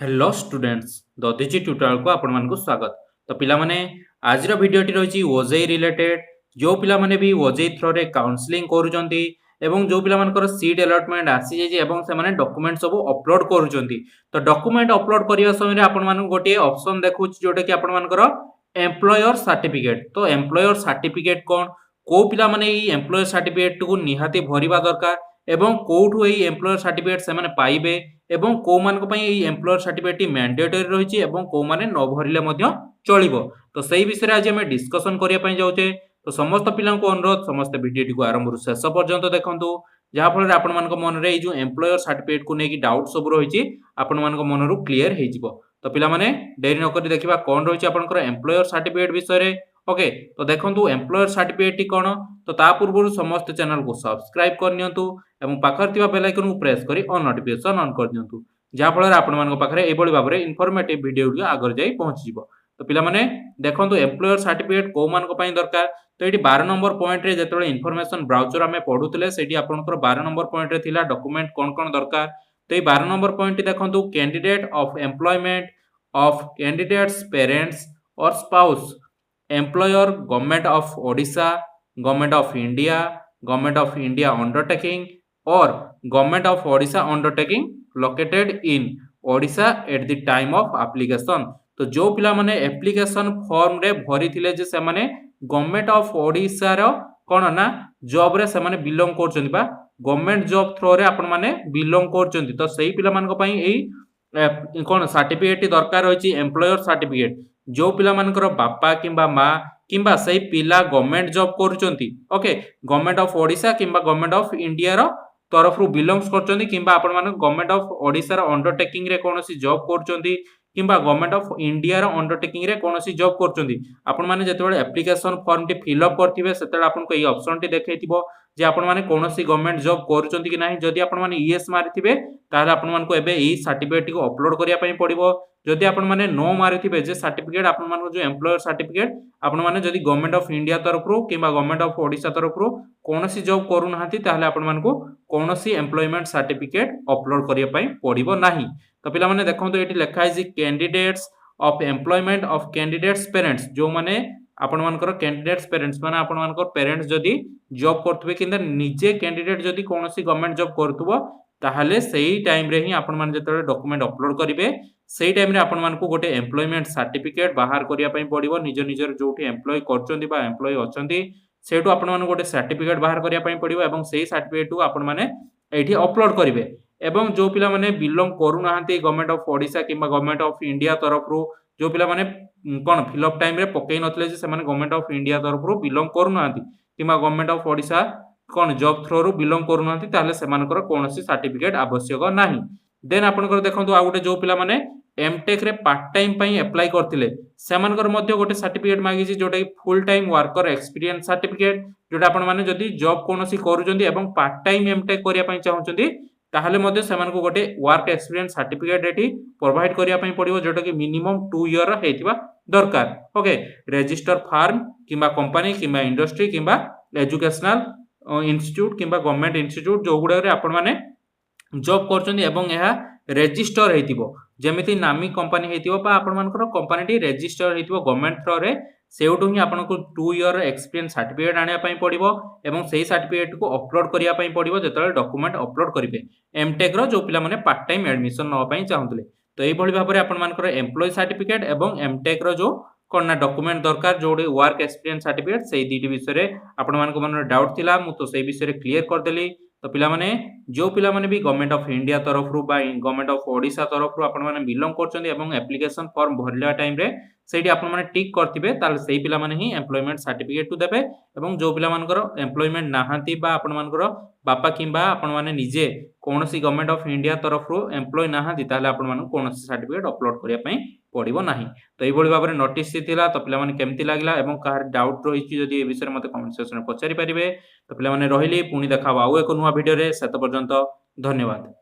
Hello students Dadhichi tutorial को आपण मानक स्वागत। तो पिला माने आज रो वीडियो टी रही ओजेई रिलेटेड जो पिला माने भी ओजेई थ्रो रे काउंसलिंग करूचंती एवं जो पिला मानकर सीट अलॉटमेंट आसी जाई एवं से माने डॉक्यूमेंट सब अपलोड करूचंती। तो डॉक्यूमेंट अपलोड करिया समय रे आपण मानक गोटे ऑप्शन देखुच जोटा कि आपण मानकर एम्प्लॉयर सर्टिफिकेट। तो एम्प्लॉयर सर्टिफिकेट कोन को पिला माने ई एम्प्लॉयर सर्टिफिकेट को निहाती भरिबा दरकार एवं कोठु एई एम्प्लॉयर सर्टिफिकेट से माने पाइबे एवं को मानक पई एई एम्प्लॉयर सर्टिफिकेट मैंडेटरी रहिछि एवं को माने न भरिले मध्य चलिबो। तो सेही विषय रे आज हम डिस्कशन करिया पई जाउचे। तो समस्त पिलां को अनुरोध समस्त वीडियो को आरंभ रु शेष पर्यंत देखंतु जहा फल रे आपण मानक मन रे जो एम्प्लॉयर सर्टिफिकेट को नेकी डाउट सब रहिछि आपण मानक मन रु क्लियर हे जिवो। तो पिला माने देरी न करी देखिबा कोन रहिछि आपनकर एम्प्लॉयर सर्टिफिकेट विषय रे। ओके तो देखंतु एम्प्लॉयर सर्टिफिकेट टी कोन। तो ता पूर्व समस्त चैनल को सब्सक्राइब कर नियंतु एवं पाखर थिबा बेल आइकन को प्रेस करी ऑन नोटिफिकेशन ऑन कर दियंतु जहा फल रे आपण मानक पाखरे एबोली भाबरे इन्फॉर्मेटिव वीडियो गुडी आगर जाई पहुंची जिवो। तो पिला माने देखंतु एम्प्लॉयर सर्टिफिकेट को मानक पई दरकार। तो एटी 12 नंबर पॉइंट रे जेतले इन्फॉर्मेशन ब्राउजर हमें पढुतले सेठी आपनकर 12 नंबर पॉइंट रे थिला डॉक्यूमेंट कोन कोन दरकार। तो ए 12 नंबर पॉइंट टी देखंतु candidate of employment of candidates parents or spouse employer government of Odisha government of India undertaking or government of Odisha undertaking located in Odisha at the time of application. तो जो पिला माने एप्लीकेशन फॉर्म रे भरी थिले जे से माने गवर्नमेंट ऑफ ओडिशा रो कोन ना जॉब रे से माने बिलोंग करचंदी बा गवर्नमेंट जॉब थ्रो रे आपण माने बिलोंग करचंदी। तो सही पिला मान को पई एई कोन सर्टिफिकेट दरकार होची एम्प्लॉयर सर्टिफिकेट। जो पिला मानकर बापा किंबा मां किंबा सही पिला गवर्नमेंट जॉब करूचंती ओके गवर्नमेंट ऑफ ओडिशा किंबा गवर्नमेंट ऑफ इंडिया रो तरफ रु बिलोंग्स करचंती किंबा आपण माने गवर्नमेंट ऑफ ओडिशा रो अंडरटेकिंग रे कोनोसी जॉब करचंती किंबा गवर्नमेंट ऑफ इंडिया रो अंडरटेकिंग रे कोनोसी जॉब करचंती। आपण माने जेतेबेले एप्लीकेशन फॉर्म टी फिल अप करथिबे सेतेबेले आपन को एई ऑप्शन टी देखैतिबो जे आपण माने कोनोसी गवर्नमेंट जॉब करूचंती कि नाही। जदि आपण माने यस मारिथिबे ताले आपण मान को एबे एई सर्टिफिकेट को अपलोड करिया पई पड़िबो। जदि आपण माने नो मारिथिबे जे सर्टिफिकेट आपण मान को जो एम्प्लॉयर सर्टिफिकेट आपण माने जदि गवर्नमेंट ऑफ इंडिया तरफ रु किंबा गवर्नमेंट ऑफ ओडिशा तरफ रु कोनोसी जॉब करू नाहंती ताले आपण मान को कोनोसी एम्प्लॉयमेंट सर्टिफिकेट अपलोड करिया पई पड़िबो नाही। तो पिला माने देखंतु एटी लेखा है candidates of employment of candidates parents जो माने आपण मानकर कैंडिडेट्स पेरेंट्स माने आपण मानकर पेरेंट्स जदि जॉब करथबे किंदा निजे कैंडिडेट जदि कोनोसी गवर्नमेंट जॉब करथबो ताहले सेही टाइम रे ही आपण माने जेतले डॉक्यूमेंट अपलोड करिवे सेही टाइम रे आपण मान को गोटे एम्प्लॉयमेंट सर्टिफिकेट बाहर करिया पई पड़िबो। निज निजर जोठी एम्प्लॉय करचंदी बा एम्प्लॉय अछंती सेटु आपण मान गोटे सर्टिफिकेट बाहर करिया पई पड़िबो एवं सेही सर्टिफिकेट को आपण माने एठी अपलोड करिवे। एवं जो पिला माने बिलोंग करू नाहंती गवर्नमेंट ऑफ ओडिशा किंबा गवर्नमेंट ऑफ इंडिया तरफ रु जो पिला माने कोन फिल अप टाइम रे पकेई नथले जे से माने गवर्नमेंट ऑफ इंडिया तरफ रु बिलोंग करू नाहंती किंबा गवर्नमेंट ऑफ ओडिशा कोन जॉब थ्रो रु बिलोंग करू नाहंती ताले से मानकर कोनोसी सर्टिफिकेट आवश्यक नाही। देन आपनकर देखंतु आ गुटे जो पिला माने एमटेक रे पार्ट टाइम पई अप्लाई करथिले से मानकर मध्य गोटे सर्टिफिकेट मागी छि जोटा full time worker experience certificate जोटा आपण माने जदि जॉब कोनोसी करूचंदी एवं पार्ट टाइम एमटेक करिया पई चाहुचंदी ताहले मध्य सेमान को गोटे वर्क एक्सपीरियंस सर्टिफिकेट एठी प्रोवाइड करिया पई पड़िबो जोटा कि मिनिमम 2 ईयर रा हेतिबा दरकार। ओके रजिस्टर फार्म किंबा कंपनी किंबा इंडस्ट्री किंबा एजुकेशनल इंस्टीट्यूट किंबा गवर्नमेंट इंस्टीट्यूट जो गुडा रे आपण माने जॉब करचंदी एवं एहा रजिस्टर हेतिबो जेमिति नामी कंपनी हेतिबो बा आपण मानकर कंपनी टी रजिस्टर हेतिबो गवर्नमेंट थ्रो रे सेउटु ही आपण को 2 ईयर एक्सपीरियंस सर्टिफिकेट आनिया पई पड़िबो एवं सेही सर्टिफिकेट को अपलोड करिया पई पड़िबो जेतले डॉक्यूमेंट अपलोड करिवे एमटेक रो जो पिला माने पार्ट टाइम एडमिशन न पई चाहुतले। तो एई भली भाबरे आपण मानकर एम्प्लॉय सर्टिफिकेट एवं एमटेक रो जो कोन डॉक्यूमेंट दरकार जोडे वर्क एक्सपीरियंस सर्टिफिकेट सेही दीटी विषय रे आपण मानको मन डाउट थिला मु तो सेही विषय रे क्लियर कर देली। तो पिला माने जो पिला माने भी गवर्नमेंट ऑफ इंडिया तरफ रु बा गवर्नमेंट ऑफ ओडिशा तरफ रु आपण माने बिलोंग करचंदी एवं एप्लीकेशन फॉर्म भरला टाइम रे सेठी आपण माने टिक करथिबे ताल सेही पिला माने ही एम्प्लॉयमेंट सर्टिफिकेट टू देबे एवं जो पिला मानकर एम्प्लॉयमेंट नाहांती बा आपण मानकर बापा किंबा आपण माने निजे कोनोसी गवर्नमेंट ऑफ इंडिया तरफ रु एम्प्लॉय नाहांती ताले आपण माने कोनोसी सर्टिफिकेट अपलोड करिया पई पड़िबो नाही। तो एई भली भाबरे नोटिस थिला। तो पिला माने केमति लागला एवं काहर डाउट रहिछि जदि ए विषय मते कमेंट सेक्शन में पचारि परिबे। तो पिला माने रहिली पुनी देखाबो आउ एको नुवा वीडियो रे सेत पर्यंत धन्यवाद।